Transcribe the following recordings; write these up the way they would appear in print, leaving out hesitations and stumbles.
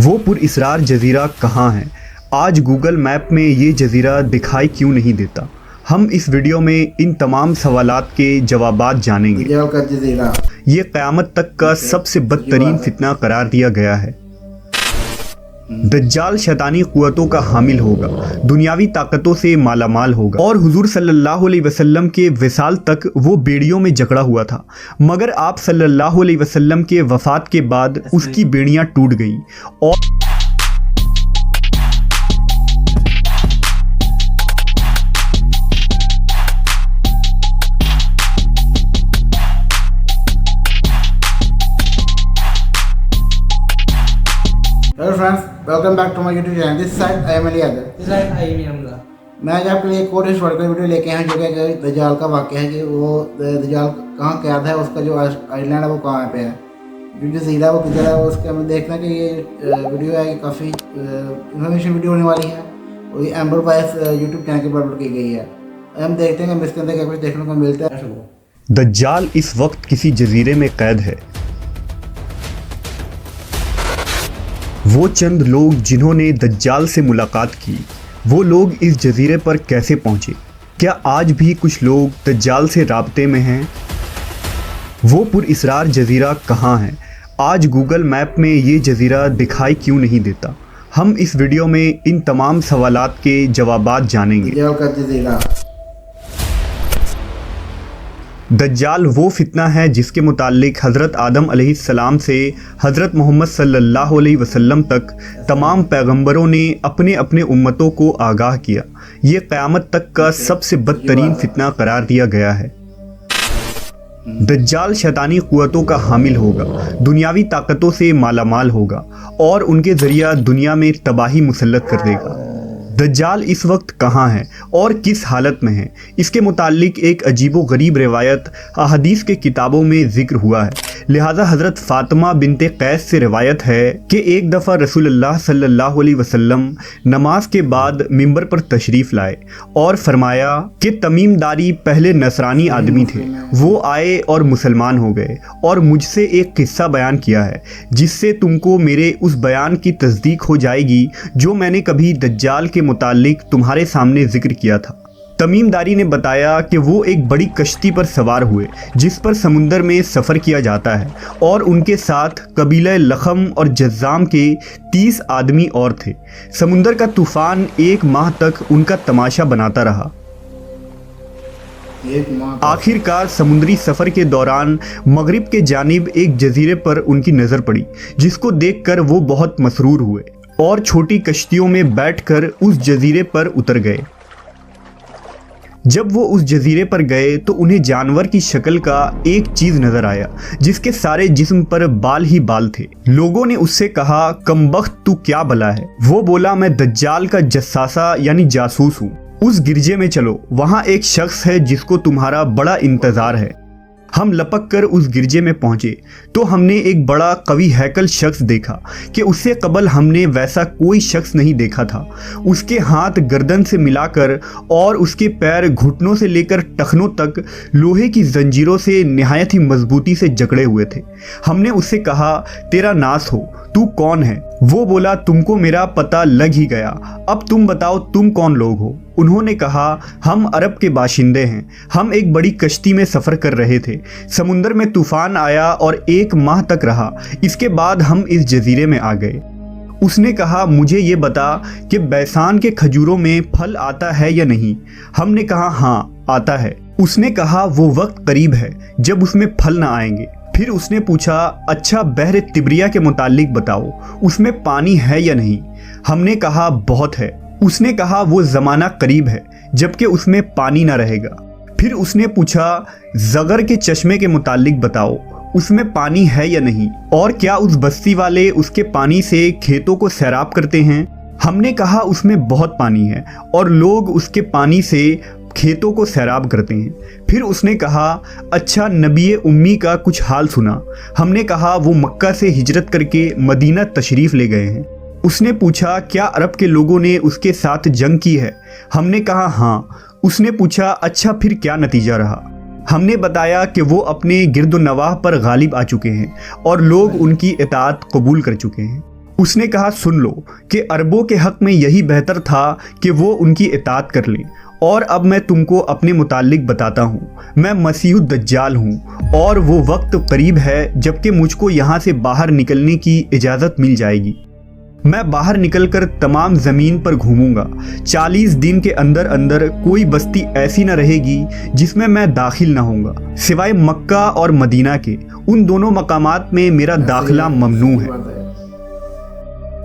वो पुरअसरार जजीरा कहाँ है? आज गूगल मैप में ये जजीरा दिखाई क्यों नहीं देता? हम इस वीडियो में इन तमाम सवालात के जवाबात जानेंगे। ये क़यामत तक का सबसे बदतरीन फितना करार दिया गया है। दज्जाल शैतानी कुव्वतों का हामिल होगा, दुनियावी ताकतों से मालामाल होगा और हुजूर सल्लल्लाहु अलैहि वसल्लम के विसाल तक वो बेड़ियों में जकड़ा हुआ था, मगर आप सल्लल्लाहु अलैहि वसल्लम के वफात के बाद उसकी बेड़ियां टूट गईं और hello friends, welcome back to my YouTube channel. This side I am Ali Haider, this side I am Hamza. मैं आज आपके लिए एक और हिस्टोरिकल वीडियो लेके आया जो कि दज्जाल का वाक़या है कि वो दज्जाल कहाँ कैद है, उसका जो आइलैंड है वो कहाँ पे है, जो जज़ीरा वो किधर है। उसके हमें देखना है कि ये वीडियो है कि काफ़ी इन्फॉर्मेशन वीडियो होने वाली है और ये एम्बर वाइस यूट्यूब चैनल के ऊपर अपलोड की गई है। हम देखते हैं कि इसके अंदर क्या कुछ देखने को मिलता है। दज्जाल इस वक्त किसी जजीरे में कैद है। वो चंद लोग जिन्होंने दज्जाल से मुलाकात की, वो लोग इस जजीरे पर कैसे पहुंचे? क्या आज भी कुछ लोग दज्जाल से राब्ते में हैं? वो पुरअसरार जजीरा कहाँ है? आज गूगल मैप में ये जजीरा दिखाई क्यों नहीं देता? हम इस वीडियो में इन तमाम सवालात के जवाबात जानेंगे। दज्जाल का जजीरा। दज्जाल वो फितना है जिसके मुतालिक हज़रत आदम अलैहिस्सलाम से हज़रत मोहम्मद सल्लल्लाहु अलैहि वसल्लम तक तमाम पैगंबरों ने अपने अपने उम्मतों को आगाह किया। ये क़यामत तक का सबसे बदतरीन फितना करार दिया गया है। दज्जाल शैतानी कुव्वतों का हामिल होगा, दुनियावी ताकतों से मालामाल होगा और उनके ज़रिया दुनिया में तबाही मुसल्लत कर देगा। दज्जाल इस वक्त कहाँ है और किस हालत में है? इसके मुतालिक एक अजीबो गरीब रिवायत अहादीस के किताबों में ज़िक्र हुआ है। लिहाजा हज़रत फ़ातिमा बिनते कैस से रिवायत है कि एक दफ़ा रसूलुल्लाह सल्लल्लाहु अलैहि वसल्लम नमाज के बाद मिंबर पर तशरीफ़ लाए और फरमाया कि तमीमदारी पहले नसरानी आदमी थे, वो आए और मुसलमान हो गए और मुझसे एक किस्सा बयान किया है जिससे तुमको मेरे उस बयान की तस्दीक हो जाएगी जो मैंने कभी दज्जाल के मुतालिक तुम्हारे सामने जिक्र किया था। तमीमदारी ने बताया कि वो एक बड़ी कश्ती पर सवार हुए जिस पर समुंदर में सफ़र किया जाता है और उनके साथ कबीला लखम और जज़ाम के 30 आदमी और थे। समुंदर का तूफ़ान 1 माह तक उनका तमाशा बनाता रहा। आखिरकार समुद्री सफ़र के दौरान मगरिब के जानिब एक जजीरे पर उनकी नज़र पड़ी जिसको देखकर वो बहुत मसरूर हुए और छोटी कश्तियों में बैठकर उस जजीरे पर उतर गए। जब वो उस जजीरे पर गए तो उन्हें जानवर की शक्ल का एक चीज़ नज़र आया जिसके सारे जिस्म पर बाल ही बाल थे। लोगों ने उससे कहा, कमबख्त तू क्या बला है? वो बोला, मैं दज्जाल का जस्सासा यानी जासूस हूँ। उस गिरजे में चलो, वहाँ एक शख्स है जिसको तुम्हारा बड़ा इंतज़ार है। हम लपक कर उस गिरजे में पहुंचे तो हमने एक बड़ा कवि हैकल शख्स देखा कि उससे कबल हमने वैसा कोई शख्स नहीं देखा था। उसके हाथ गर्दन से मिलाकर और उसके पैर घुटनों से लेकर टखनों तक लोहे की जंजीरों से निहायत ही मजबूती से जकड़े हुए थे। हमने उससे कहा, तेरा नास हो, तू कौन है? वो बोला, तुमको मेरा पता लग ही गया, अब तुम बताओ तुम कौन लोग हो? उन्होंने कहा, हम अरब के बाशिंदे हैं। हम एक बड़ी कश्ती में सफ़र कर रहे थे, समुंदर में तूफ़ान आया और 1 माह तक रहा। इसके बाद हम इस जजीरे में आ गए। उसने कहा, मुझे ये बता कि बैसान के खजूरों में फल आता है या नहीं? हमने कहा, हाँ आता है। उसने कहा, वो वक्त करीब है जब उसमें फल ना आएंगे। फिर उसने पूछा, अच्छा बहर तिब्रिया के मुतालिक बताओ, उसमें पानी है या नहीं? हमने कहा, बहुत है। उसने कहा, वो ज़माना करीब है जबकि उसमें पानी ना रहेगा। फिर उसने पूछा, ज़गर के चश्मे के मुतालिक बताओ, उसमें पानी है या नहीं? और क्या उस बस्ती वाले उसके पानी से खेतों को सैराब करते हैं? हमने कहा, उसमें बहुत पानी है और लोग उसके पानी से खेतों को सैराब करते हैं। फिर उसने कहा, अच्छा नबी उम्मी का कुछ हाल सुना? हमने कहा, वो मक्का से हिजरत करके मदीना तशरीफ़ ले गए हैं। उसने पूछा, क्या अरब के लोगों ने उसके साथ जंग की है? हमने कहा, हाँ। उसने पूछा, अच्छा फिर क्या नतीजा रहा? हमने बताया कि वो अपने गिरदो नवाह पर गालिब आ चुके हैं और लोग उनकी इताअत कबूल कर चुके हैं। उसने कहा, सुन लो कि अरबों के हक में यही बेहतर था कि वो उनकी इताअत कर लें। और अब मैं तुमको अपने मुताल्लिक बताता हूँ, मैं मसीह दज्जाल हूँ और वो वक्त करीब है जबकि मुझको यहाँ से बाहर निकलने की इजाज़त मिल जाएगी। मैं बाहर निकलकर तमाम ज़मीन पर घूमूंगा। 40 दिन के अंदर अंदर कोई बस्ती ऐसी न रहेगी जिसमें मैं दाखिल ना होऊंगा, सिवाय मक्का और मदीना के। उन दोनों मकामात में मेरा दाखिला ममनू है।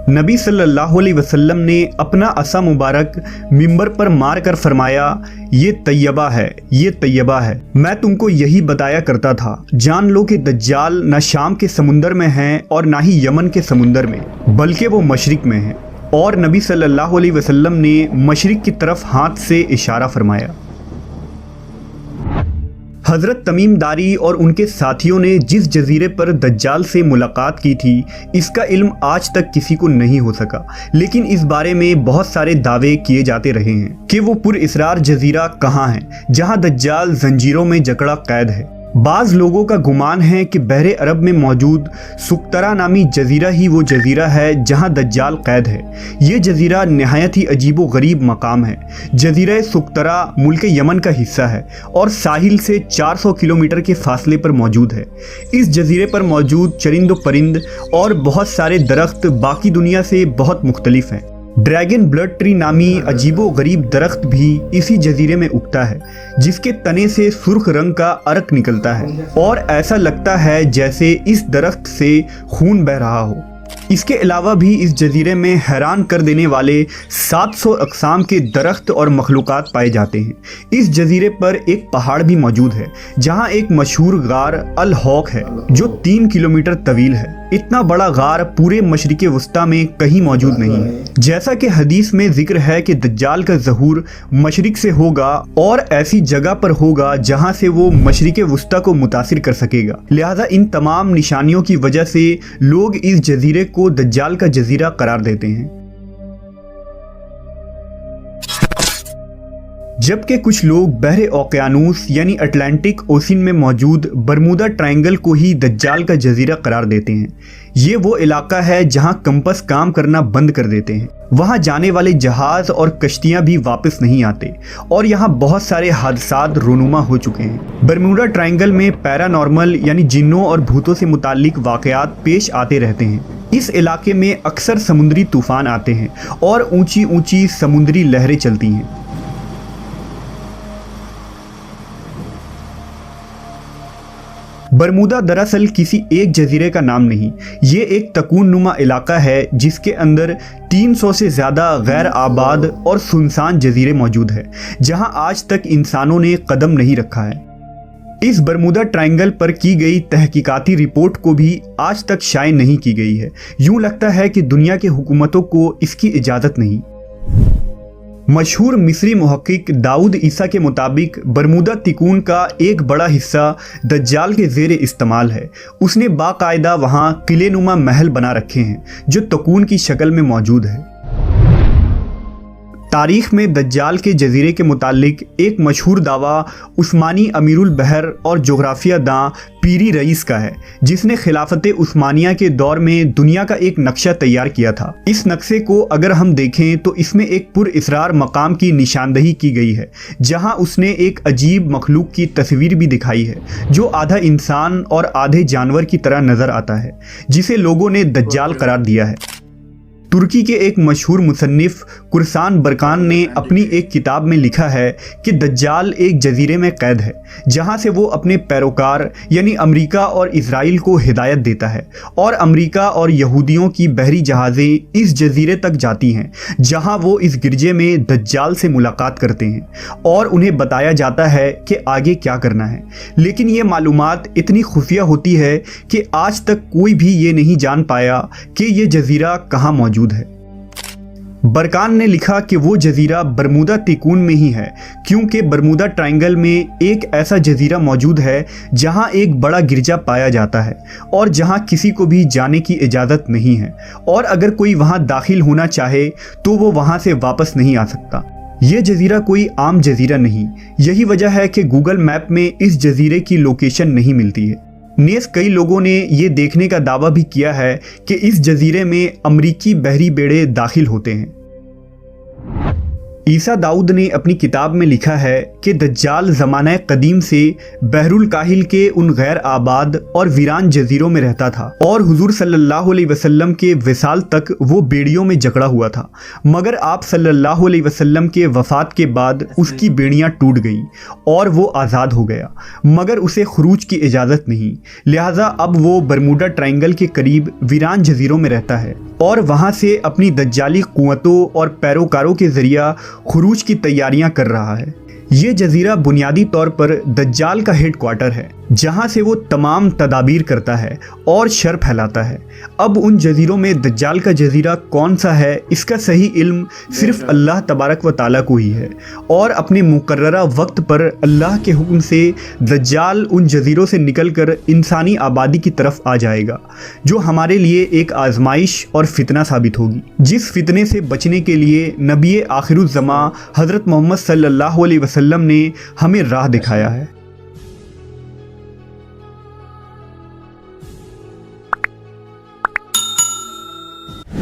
नबी सल्लल्लाहु अलैहि वसल्लम ने अपना असा मुबारक मिंबर पर मार कर फरमाया, ये तैयबा है, ये तैयबा है। मैं तुमको यही बताया करता था। जान लो कि दज्जाल न शाम के समुंदर में है और ना ही यमन के समुंदर में, बल्कि वो मशरिक में है। और नबी सल्लल्लाहु अलैहि वसल्लम ने मशरिक की तरफ हाथ से इशारा फरमाया। हज़रत तमीम दारी और उनके साथियों ने जिस जजीरे पर दज्जाल से मुलाकात की थी, इसका इल्म आज तक किसी को नहीं हो सका, लेकिन इस बारे में बहुत सारे दावे किए जाते रहे हैं कि वो पुरइसरार जजीरा कहाँ है जहाँ दज्जाल जंजीरों में जकड़ा कैद है। बाज़ लोगों का गुमान है कि बहरे अरब में मौजूद सुक्तरा नामी जजीरा ही वो जजीरा है जहाँ दज्जाल कैद है। ये जजीरा नहायत ही अजीबो गरीब मकाम है। जजीरा सुक्तरा मुल्क यमन का हिस्सा है और साहिल से 400 किलोमीटर के फासले पर मौजूद है। इस जजीरे पर मौजूद चरिंद परिंद और बहुत सारे दरख्त बाकी दुनिया से बहुत मुख्तलिफ हैं। ड्रैगन ब्लड ट्री नामी अजीबो गरीब दरख्त भी इसी जजीरे में उगता है, जिसके तने से सुर्ख रंग का अर्क निकलता है और ऐसा लगता है जैसे इस दरख्त से खून बह रहा हो। इसके अलावा भी इस जजीरे में हैरान कर देने वाले 700 अक़साम के दरख्त और मखलूक़ात पाए जाते हैं। इस जजीरे पर एक पहाड़ भी मौजूद है जहां एक मशहूर गार अल हौक है जो 3 किलोमीटर तवील है। इतना बड़ा गार पूरे मशरिक़े वस्ता में कहीं मौजूद नहीं है। जैसा कि हदीस में जिक्र है कि दज्जाल का ज़हूर मशरिक़ से होगा और ऐसी जगह पर होगा जहां से वो मशरिक़े वस्ता को मुतासिर कर सकेगा। लिहाजा इन तमाम निशानियों की वजह से लोग इस जजीरे को दज्जाल का जजीरा करार देते हैं। जबकि कुछ लोग बहरे ओकियानूस यानी अटलांटिक ओशन में मौजूद बरमूदा ट्रायंगल को ही दज्जाल का जजीरा करार देते हैं। ये वो इलाका है जहां कंपस काम करना बंद कर देते हैं। वहां जाने वाले जहाज और कश्तियां भी वापस नहीं आते और यहां बहुत सारे हादसात रोनुमा हो चुके हैं। बरमूडा ट्रायंगल में पैरानॉर्मल यानी जिन्नों और भूतों से मुताल्लिक वाक़यात पेश आते रहते हैं। इस इलाके में अक्सर समुद्री तूफान आते हैं और ऊंची ऊंची समुद्री लहरें चलती हैं। बरमूदा दरअसल किसी एक जजीरे का नाम नहीं, ये एक तकून नुमा इलाका है जिसके अंदर 300 से ज़्यादा गैर आबाद और सुनसान जजीरे मौजूद है जहां आज तक इंसानों ने कदम नहीं रखा है। इस बरमूदा ट्रायंगल पर की गई तहकीकाती रिपोर्ट को भी आज तक शाये नहीं की गई है। यूं लगता है कि दुनिया की हुकूमतों को इसकी इजाज़त नहीं। मशहूर मिस्री मुहक्किक दाऊद ईसा के मुताबिक बरमूदा तिकून का एक बड़ा हिस्सा दज्जाल के ज़ेरे इस्तेमाल है। उसने बाकायदा वहाँ किले नुमा महल बना रखे हैं जो तकून की शक्ल में मौजूद है। तारीख़ में दज्जाल के जजीरे के मुतालिक एक मशहूर दावा उस्मानी अमीरुल बहर और जोग्राफिया दां पीरी रईस का है, जिसने खिलाफत उस्मानिया के दौर में दुनिया का एक नक्शा तैयार किया था। इस नक्शे को अगर हम देखें तो इसमें एक पुरइसरार मकाम की निशानदही की गई है जहां उसने एक अजीब मखलूक की तस्वीर भी दिखाई है जो आधा इंसान और आधे जानवर की तरह नज़र आता है, जिसे लोगों ने दज्जाल करार दिया है। तुर्की के एक मशहूर मुसन्निफ कुरसान बरकान ने अपनी एक किताब में लिखा है कि दज्जाल एक जजीरे में कैद है जहां से वो अपने पैरोकार यानी अमेरिका और इजराइल को हिदायत देता है और अमेरिका और यहूदियों की बहरी जहाज़ें इस जजीरे तक जाती हैं जहां वो इस गिरजे में दज्जाल से मुलाकात करते हैं और उन्हें बताया जाता है कि आगे क्या करना है। लेकिन ये मालूमात इतनी खुफिया होती है कि आज तक कोई भी ये नहीं जान पाया कि ये जजीरा कहाँ मौजूद है। बरकान ने लिखा कि वो जजीरा बरमूदा तिकून में ही है क्योंकि बरमूदा ट्रायंगल में एक ऐसा जजीरा मौजूद है जहां एक बड़ा गिरजा पाया जाता है और जहां किसी को भी जाने की इजाज़त नहीं है और अगर कोई वहां दाखिल होना चाहे तो वो वहां से वापस नहीं आ सकता। ये जजीरा कोई आम जजीरा नहीं, यही वजह है कि गूगल मैप में इस जजीरे की लोकेशन नहीं मिलती है। नेस कई लोगों ने ये देखने का दावा भी किया है कि इस जजीरे में अमरीकी बहरी बेड़े दाखिल होते हैं। ईसा दाऊद ने अपनी किताब में लिखा है कि दज्जाल ज़माना कदीम से बहरुल काहिल के उन गैर आबाद और वीरान जजीरों में रहता था और हुजूर सल्लल्लाहु अलैहि वसल्लम के विसाल तक वो बेड़ियों में जकड़ा हुआ था, मगर आप सल्लल्लाहु अलैहि वसल्लम के वफ़ात के बाद उसकी बेड़ियां टूट गईं और वो आज़ाद हो गया, मगर उसे खुरूज की इजाज़त नहीं। लिहाजा अब वो बरमूडा ट्रायंगल के करीब वीरान जजीरों में रहता है और वहाँ से अपनी दज्जाली कुव्वतों और पैरोकारों के ज़रिया खुरूज की तैयारियां कर रहा है। ये जजीरा बुनियादी तौर पर दज्जाल का हेड क्वार्टर है, जहाँ से वो तमाम तदाबीर करता है और शर फैलाता है। अब उन जजीरों में दज्जाल का जजीरा कौन सा है, इसका सही इल्म सिर्फ अल्लाह तबारक व ताला को ही है और अपने मुकर्ररा वक्त पर अल्लाह के हुक्म से दज्जाल उन जजीरों से निकलकर इंसानी आबादी की तरफ आ जाएगा, जो हमारे लिए एक आजमाइश और फितना साबित होगी, जिस फितने से बचने के लिए नबी आखिरुज़्ज़मा हज़रत मोहम्मद सल्लल्लाहु अलैहि वसल्लम ने हमें राह दिखाया है।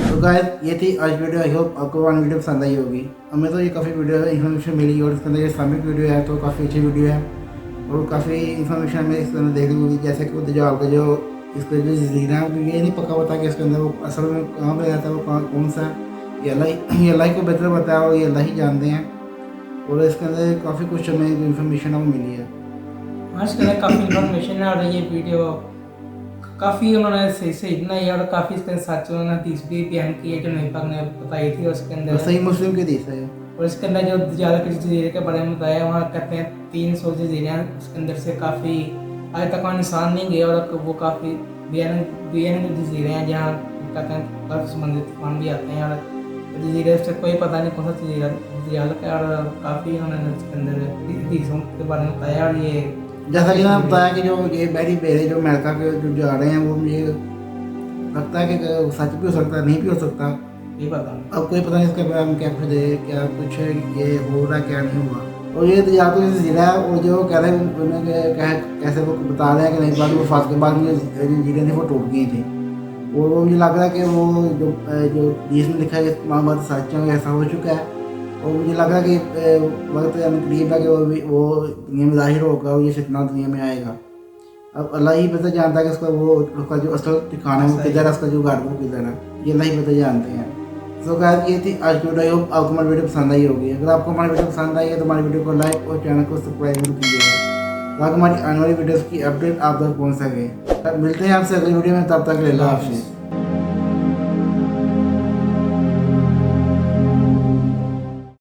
तो गाइस ये थी आज वीडियो। आई होप आपको वन वीडियो पसंद आई होगी। हमें तो ये काफ़ी वीडियो इन्फॉर्मेशन मिली और इसके अंदर ये इस्लामिक वीडियो है तो काफ़ी अच्छी वीडियो है और काफ़ी इन्फॉर्मेशन हमें इसके अंदर देखने को मिली, जैसे कि वो दज्जाल का जो इसका जो जजीरा है ये नहीं पक्का पता कि इसके अंदर वो असल में कहाँ पर रहता है, वो कौन सा है, ये अल्लाह ही को बेहतर बताया और ये अल्लाह ही जानते हैं। और इसके अंदर काफ़ी कुछ हमें इन्फॉर्मेशन हमें मिली है। आज के अंदर काफ़ी इन्फॉर्मेशन है और ये वीडियो काफ़ी उन्होंने सही बनाई है और काफ़ी इसके अंदर सच उन्होंने हदीस भी बयान की है जो नबी पाक ने बताई थी। और उसके अंदर सही मुस्लिम की हदीस है और इसके अंदर जो ज़्यादा के जजीरे के बारे में बताया, वहाँ कहते हैं 300 जजीरे हैं। उसके अंदर से काफ़ी आज तक वहाँ निशान नहीं गए और वो काफ़ी बेन जजीरे हैं जहाँ कहते हैं बर्फ संबंधित तूफान भी आते हैं और जजीरे से कोई पता नहीं कौन सा जजीरा दज्जाल का। और काफ़ी उन्होंने उसके अंदर हदीसों के बारे में बताया और ये जैसा कि मैंने बताया कि जो ये बहरी बेड़े जो अमेरिका के जो जा रहे हैं वो मुझे लगता है कि सच भी हो सकता है, नहीं भी हो सकता, ये पता नहीं। अब कोई पता नहीं इसके बारे में क्या कुछ दे, क्या कुछ ये हो रहा क्या नहीं हुआ। और ये दज्जाल को जजीरा है और जो कह रहे हैं कैसे वो बता रहे हैं कि नहीं बाद वो फात के बाद मुझे जजीरे थी वो टूट गई थी और वो मुझे लग रहा है कि वो जो जिसमें लिखा है माँ बात सच है ऐसा हो चुका है। और मुझे लग रहा है कि वक्त करीब है कि वो दुनिया में ज़ाहिर होगा और ये फितना दुनिया में आएगा। अब अल्लाह ही पता जानता है कि उसका जो असल ठिकाना है वो किधर है, उसका जो घर वो किधर है, ये अल्लाह ही पता जानते हैं। तो गाइस ये थी आज की वीडियो। आपको हमारी वीडियो पसंद आई होगी। अगर आपको हमारी वीडियो पसंद आई है तो हमारी वीडियो को लाइक और चैनल को सब्सक्राइब जरूर कीजिएगा ताकि हमारी आने वाली वीडियोज़ की अपडेट आप तक पहुँच सके। मिलते हैं आपसे अगली वीडियो में, तब तक अल्लाह हाफ़िज़।